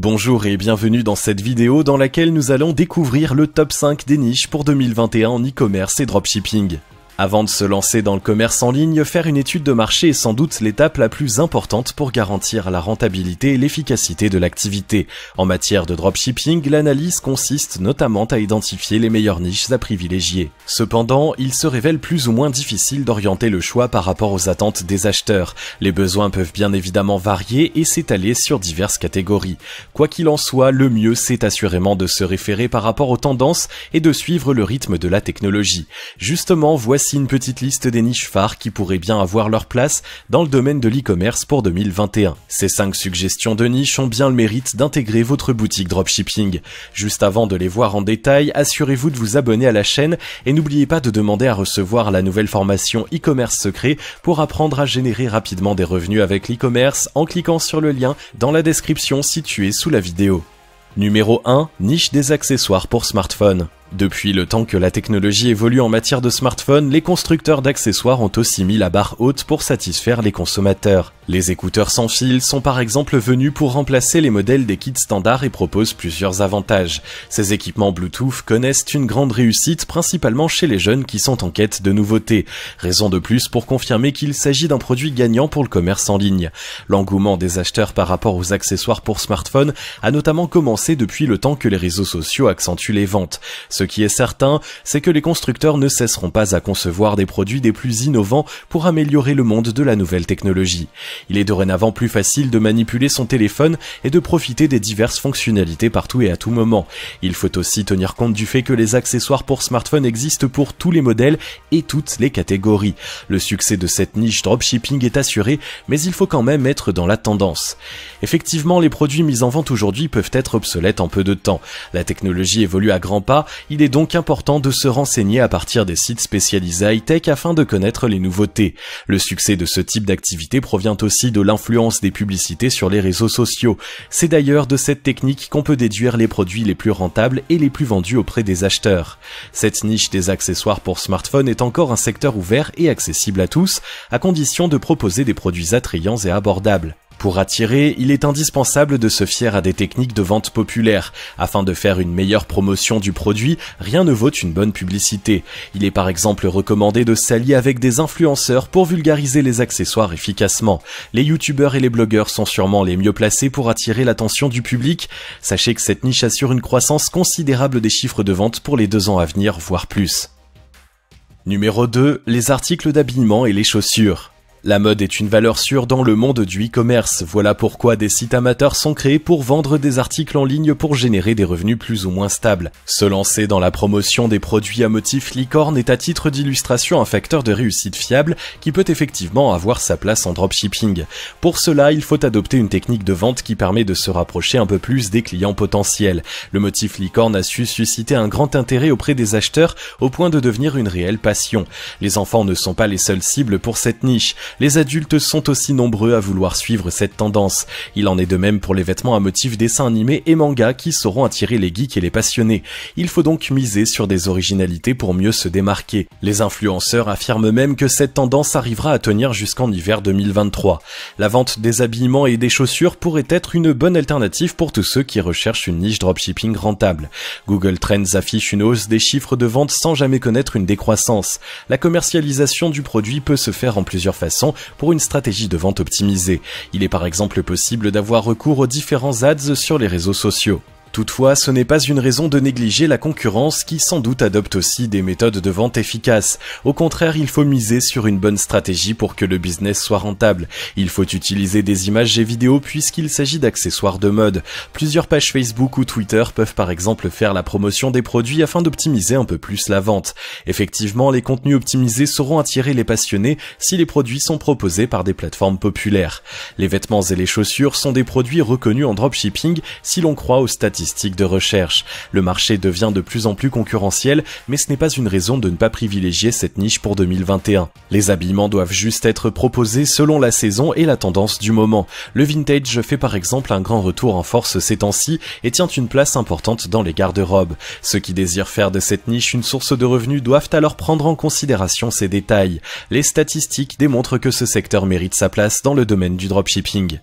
Bonjour et bienvenue dans cette vidéo dans laquelle nous allons découvrir le top 5 des niches pour 2021 en e-commerce et dropshipping. Avant de se lancer dans le commerce en ligne, faire une étude de marché est sans doute l'étape la plus importante pour garantir la rentabilité et l'efficacité de l'activité. En matière de dropshipping, l'analyse consiste notamment à identifier les meilleures niches à privilégier. Cependant, il se révèle plus ou moins difficile d'orienter le choix par rapport aux attentes des acheteurs. Les besoins peuvent bien évidemment varier et s'étaler sur diverses catégories. Quoi qu'il en soit, le mieux c'est assurément de se référer par rapport aux tendances et de suivre le rythme de la technologie. Justement, voici une petite liste des niches phares qui pourraient bien avoir leur place dans le domaine de l'e-commerce pour 2021. Ces 5 suggestions de niches ont bien le mérite d'intégrer votre boutique dropshipping. Juste avant de les voir en détail, assurez-vous de vous abonner à la chaîne et n'oubliez pas de demander à recevoir la nouvelle formation e-commerce secret pour apprendre à générer rapidement des revenus avec l'e-commerce en cliquant sur le lien dans la description située sous la vidéo. Numéro 1, niche des accessoires pour smartphone. Depuis le temps que la technologie évolue en matière de smartphone, les constructeurs d'accessoires ont aussi mis la barre haute pour satisfaire les consommateurs. Les écouteurs sans fil sont par exemple venus pour remplacer les modèles des kits standards et proposent plusieurs avantages. Ces équipements Bluetooth connaissent une grande réussite, principalement chez les jeunes qui sont en quête de nouveautés. Raison de plus pour confirmer qu'il s'agit d'un produit gagnant pour le commerce en ligne. L'engouement des acheteurs par rapport aux accessoires pour smartphone a notamment commencé depuis le temps que les réseaux sociaux accentuent les ventes. Ce qui est certain, c'est que les constructeurs ne cesseront pas à concevoir des produits des plus innovants pour améliorer le monde de la nouvelle technologie. Il est dorénavant plus facile de manipuler son téléphone et de profiter des diverses fonctionnalités partout et à tout moment. Il faut aussi tenir compte du fait que les accessoires pour smartphone existent pour tous les modèles et toutes les catégories. Le succès de cette niche dropshipping est assuré, mais il faut quand même être dans la tendance. Effectivement, les produits mis en vente aujourd'hui peuvent être obsolètes en peu de temps. La technologie évolue à grands pas. Il est donc important de se renseigner à partir des sites spécialisés high-tech afin de connaître les nouveautés. Le succès de ce type d'activité provient aussi de l'influence des publicités sur les réseaux sociaux. C'est d'ailleurs de cette technique qu'on peut déduire les produits les plus rentables et les plus vendus auprès des acheteurs. Cette niche des accessoires pour smartphone est encore un secteur ouvert et accessible à tous, à condition de proposer des produits attrayants et abordables. Pour attirer, il est indispensable de se fier à des techniques de vente populaires. Afin de faire une meilleure promotion du produit, rien ne vaut une bonne publicité. Il est par exemple recommandé de s'allier avec des influenceurs pour vulgariser les accessoires efficacement. Les youtubeurs et les blogueurs sont sûrement les mieux placés pour attirer l'attention du public. Sachez que cette niche assure une croissance considérable des chiffres de vente pour les 2 ans à venir, voire plus. Numéro 2, les articles d'habillement et les chaussures. La mode est une valeur sûre dans le monde du e-commerce, voilà pourquoi des sites amateurs sont créés pour vendre des articles en ligne pour générer des revenus plus ou moins stables. Se lancer dans la promotion des produits à motif licorne est à titre d'illustration un facteur de réussite fiable qui peut effectivement avoir sa place en dropshipping. Pour cela, il faut adopter une technique de vente qui permet de se rapprocher un peu plus des clients potentiels. Le motif licorne a su susciter un grand intérêt auprès des acheteurs au point de devenir une réelle passion. Les enfants ne sont pas les seules cibles pour cette niche. Les adultes sont aussi nombreux à vouloir suivre cette tendance. Il en est de même pour les vêtements à motif dessin animé et manga qui sauront attirer les geeks et les passionnés. Il faut donc miser sur des originalités pour mieux se démarquer. Les influenceurs affirment même que cette tendance arrivera à tenir jusqu'en hiver 2023. La vente des habillements et des chaussures pourrait être une bonne alternative pour tous ceux qui recherchent une niche dropshipping rentable. Google Trends affiche une hausse des chiffres de vente sans jamais connaître une décroissance. La commercialisation du produit peut se faire en plusieurs façons pour une stratégie de vente optimisée. Il est par exemple possible d'avoir recours aux différents ads sur les réseaux sociaux. Toutefois, ce n'est pas une raison de négliger la concurrence qui sans doute adopte aussi des méthodes de vente efficaces. Au contraire, il faut miser sur une bonne stratégie pour que le business soit rentable. Il faut utiliser des images et vidéos puisqu'il s'agit d'accessoires de mode. Plusieurs pages Facebook ou Twitter peuvent par exemple faire la promotion des produits afin d'optimiser un peu plus la vente. Effectivement, les contenus optimisés sauront attirer les passionnés si les produits sont proposés par des plateformes populaires. Les vêtements et les chaussures sont des produits reconnus en dropshipping si l'on croit aux statistiques de recherche. Le marché devient de plus en plus concurrentiel, mais ce n'est pas une raison de ne pas privilégier cette niche pour 2021. Les habillements doivent juste être proposés selon la saison et la tendance du moment. Le vintage fait par exemple un grand retour en force ces temps-ci et tient une place importante dans les garde-robes. Ceux qui désirent faire de cette niche une source de revenus doivent alors prendre en considération ces détails. Les statistiques démontrent que ce secteur mérite sa place dans le domaine du dropshipping.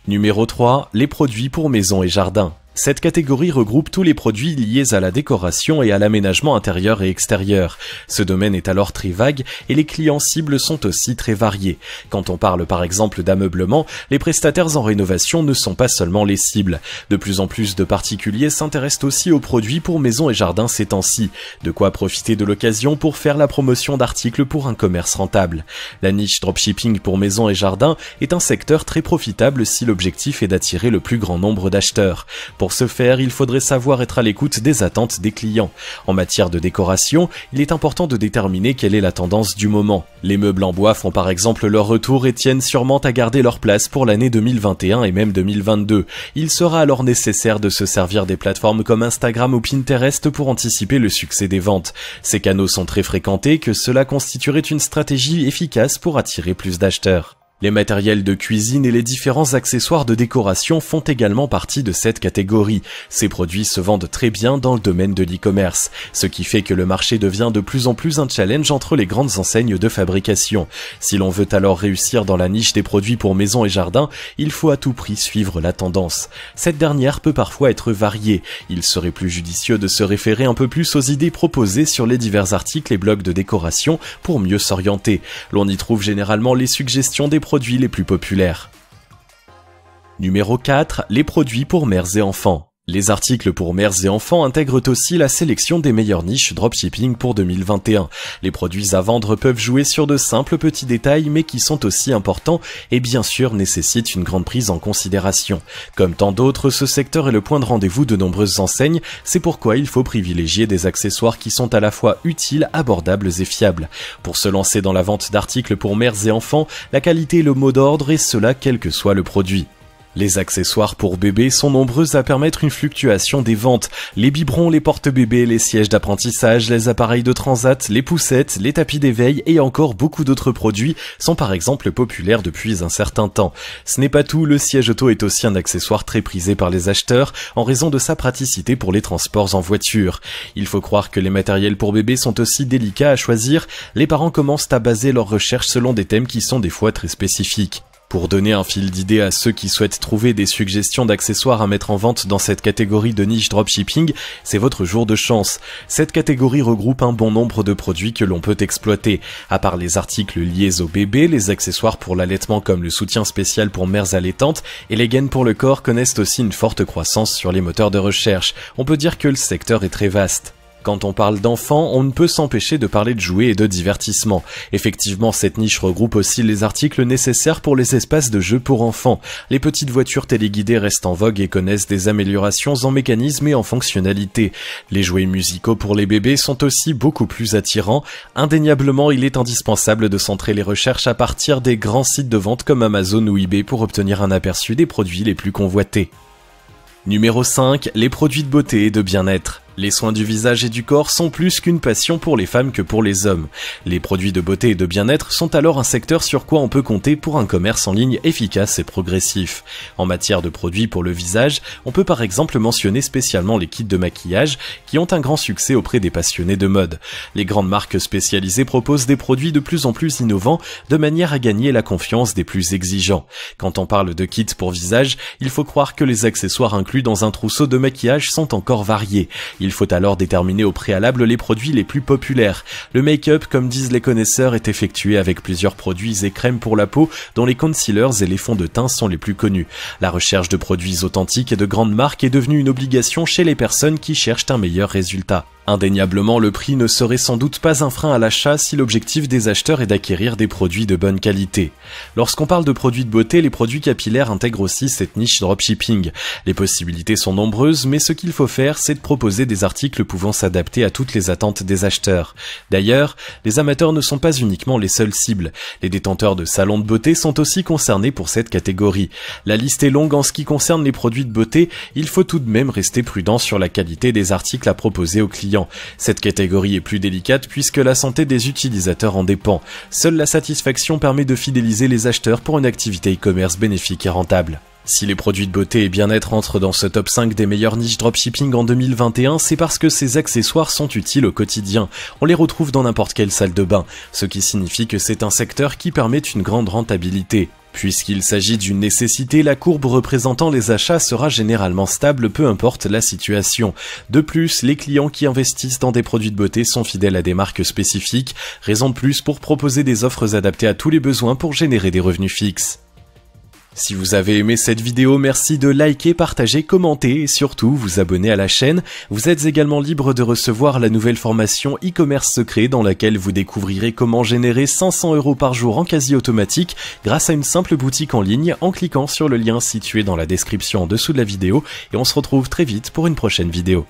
Numéro 3, les produits pour maison et jardin. Cette catégorie regroupe tous les produits liés à la décoration et à l'aménagement intérieur et extérieur. Ce domaine est alors très vague et les clients cibles sont aussi très variés. Quand on parle par exemple d'ameublement, les prestataires en rénovation ne sont pas seulement les cibles. De plus en plus de particuliers s'intéressent aussi aux produits pour maison et jardin ces temps-ci. De quoi profiter de l'occasion pour faire la promotion d'articles pour un commerce rentable. La niche dropshipping pour maison et jardin est un secteur très profitable si l'objectif est d'attirer le plus grand nombre d'acheteurs. Pour ce faire, il faudrait savoir être à l'écoute des attentes des clients. En matière de décoration, il est important de déterminer quelle est la tendance du moment. Les meubles en bois font par exemple leur retour et tiennent sûrement à garder leur place pour l'année 2021 et même 2022. Il sera alors nécessaire de se servir des plateformes comme Instagram ou Pinterest pour anticiper le succès des ventes. Ces canaux sont très fréquentés que cela constituerait une stratégie efficace pour attirer plus d'acheteurs. Les matériels de cuisine et les différents accessoires de décoration font également partie de cette catégorie. Ces produits se vendent très bien dans le domaine de l'e-commerce, ce qui fait que le marché devient de plus en plus un challenge entre les grandes enseignes de fabrication. Si l'on veut alors réussir dans la niche des produits pour maison et jardin, il faut à tout prix suivre la tendance. Cette dernière peut parfois être variée. Il serait plus judicieux de se référer un peu plus aux idées proposées sur les divers articles et blogs de décoration pour mieux s'orienter. L'on y trouve généralement les suggestions des produits les plus populaires. Numéro 4, les produits pour mères et enfants. Les articles pour mères et enfants intègrent aussi la sélection des meilleures niches dropshipping pour 2021. Les produits à vendre peuvent jouer sur de simples petits détails mais qui sont aussi importants et bien sûr nécessitent une grande prise en considération. Comme tant d'autres, ce secteur est le point de rendez-vous de nombreuses enseignes, c'est pourquoi il faut privilégier des accessoires qui sont à la fois utiles, abordables et fiables. Pour se lancer dans la vente d'articles pour mères et enfants, la qualité est le mot d'ordre et cela quel que soit le produit. Les accessoires pour bébés sont nombreux à permettre une fluctuation des ventes. Les biberons, les porte-bébés, les sièges d'apprentissage, les appareils de transat, les poussettes, les tapis d'éveil et encore beaucoup d'autres produits sont par exemple populaires depuis un certain temps. Ce n'est pas tout, le siège auto est aussi un accessoire très prisé par les acheteurs en raison de sa praticité pour les transports en voiture. Il faut croire que les matériels pour bébés sont aussi délicats à choisir. Les parents commencent à baser leurs recherches selon des thèmes qui sont des fois très spécifiques. Pour donner un fil d'idée à ceux qui souhaitent trouver des suggestions d'accessoires à mettre en vente dans cette catégorie de niche dropshipping, c'est votre jour de chance. Cette catégorie regroupe un bon nombre de produits que l'on peut exploiter. À part les articles liés au bébé, les accessoires pour l'allaitement comme le soutien spécial pour mères allaitantes et les gaines pour le corps connaissent aussi une forte croissance sur les moteurs de recherche. On peut dire que le secteur est très vaste. Quand on parle d'enfants, on ne peut s'empêcher de parler de jouets et de divertissement. Effectivement, cette niche regroupe aussi les articles nécessaires pour les espaces de jeux pour enfants. Les petites voitures téléguidées restent en vogue et connaissent des améliorations en mécanisme et en fonctionnalité. Les jouets musicaux pour les bébés sont aussi beaucoup plus attirants. Indéniablement, il est indispensable de centrer les recherches à partir des grands sites de vente comme Amazon ou eBay pour obtenir un aperçu des produits les plus convoités. Numéro 5, les produits de beauté et de bien-être. Les soins du visage et du corps sont plus qu'une passion pour les femmes que pour les hommes. Les produits de beauté et de bien-être sont alors un secteur sur quoi on peut compter pour un commerce en ligne efficace et progressif. En matière de produits pour le visage, on peut par exemple mentionner spécialement les kits de maquillage qui ont un grand succès auprès des passionnés de mode. Les grandes marques spécialisées proposent des produits de plus en plus innovants de manière à gagner la confiance des plus exigeants. Quand on parle de kits pour visage, il faut croire que les accessoires inclus dans un trousseau de maquillage sont encore variés. Il faut alors déterminer au préalable les produits les plus populaires. Le make-up, comme disent les connaisseurs, est effectué avec plusieurs produits et crèmes pour la peau, dont les concealers et les fonds de teint sont les plus connus. La recherche de produits authentiques et de grandes marques est devenue une obligation chez les personnes qui cherchent un meilleur résultat. Indéniablement, le prix ne serait sans doute pas un frein à l'achat si l'objectif des acheteurs est d'acquérir des produits de bonne qualité. Lorsqu'on parle de produits de beauté, les produits capillaires intègrent aussi cette niche dropshipping. Les possibilités sont nombreuses, mais ce qu'il faut faire, c'est de proposer des articles pouvant s'adapter à toutes les attentes des acheteurs. D'ailleurs, les amateurs ne sont pas uniquement les seules cibles. Les détenteurs de salons de beauté sont aussi concernés pour cette catégorie. La liste est longue en ce qui concerne les produits de beauté, il faut tout de même rester prudent sur la qualité des articles à proposer aux clients. Cette catégorie est plus délicate puisque la santé des utilisateurs en dépend. Seule la satisfaction permet de fidéliser les acheteurs pour une activité e-commerce bénéfique et rentable. Si les produits de beauté et bien-être entrent dans ce top 5 des meilleures niches dropshipping en 2021, c'est parce que ces accessoires sont utiles au quotidien. On les retrouve dans n'importe quelle salle de bain, ce qui signifie que c'est un secteur qui permet une grande rentabilité. Puisqu'il s'agit d'une nécessité, la courbe représentant les achats sera généralement stable peu importe la situation. De plus, les clients qui investissent dans des produits de beauté sont fidèles à des marques spécifiques, raison de plus pour proposer des offres adaptées à tous les besoins pour générer des revenus fixes. Si vous avez aimé cette vidéo, merci de liker, partager, commenter et surtout vous abonner à la chaîne. Vous êtes également libre de recevoir la nouvelle formation e-commerce secret dans laquelle vous découvrirez comment générer 500 € par jour en quasi automatique grâce à une simple boutique en ligne en cliquant sur le lien situé dans la description en dessous de la vidéo et on se retrouve très vite pour une prochaine vidéo.